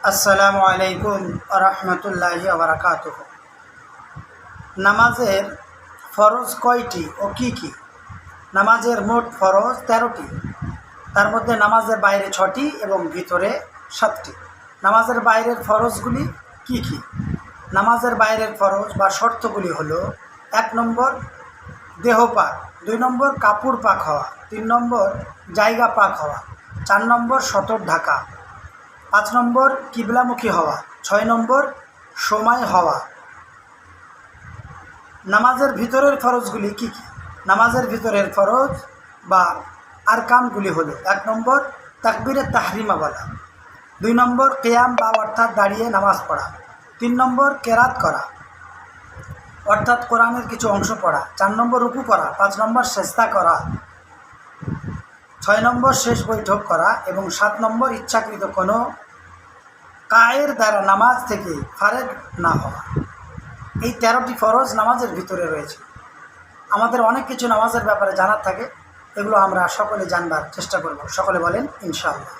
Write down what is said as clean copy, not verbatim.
আসসালামু আলাইকুম রহমতুল্লাহি ওয়া নামাজের ফরজ কয়টি ও কি কি? নামাজের মোট ফরজ 13টি। তার মধ্যে নামাজের বাইরে 6টি এবং ভিতরে 7টি। নামাজের বাইরের ফরজগুলি কি কি? নামাজের বাইরের ফরজ বা শর্তগুলি হলো: 1 নম্বর দেহ পাক, 2 নম্বর কাপড় পাক হওয়া, 3 নম্বর জায়গা পাক হওয়া, 4 নম্বর সতর ঢাকা, 5 নম্বর কিবলামুখী হওয়া, 6 নম্বর সময় হওয়া। নামাজের ভিতরের ফরজগুলি কি কি? নামাজের ভিতরের ফরজ বা আরকানগুলি হলো: 1 নম্বর তাকবীরে তাহরিমা বলা, 2 নম্বর কিয়াম বা অর্থাৎ দাঁড়িয়ে নামাজ পড়া, 3 নম্বর কেরাত করা অর্থাৎ কোরআনের কিছু অংশ পড়া, 4 নম্বর রুকু করা, 5 নম্বর সেজদা করা, 6 নম্বর শেষ বৈঠক করা এবং 7 নম্বর ইচ্ছাকৃত কোনো কায়ের দ্বারা নামাজ থেকে ফারেগ না হওয়া। এই 13টি ফরজ নামাজের ভিতরে রয়েছে। আমাদের অনেক কিছু নামাজের ব্যাপারে জানার থাকে, এগুলো আমরা সকলে জানবার চেষ্টা করব। সকলে বলেন ইনশাআল্লাহ।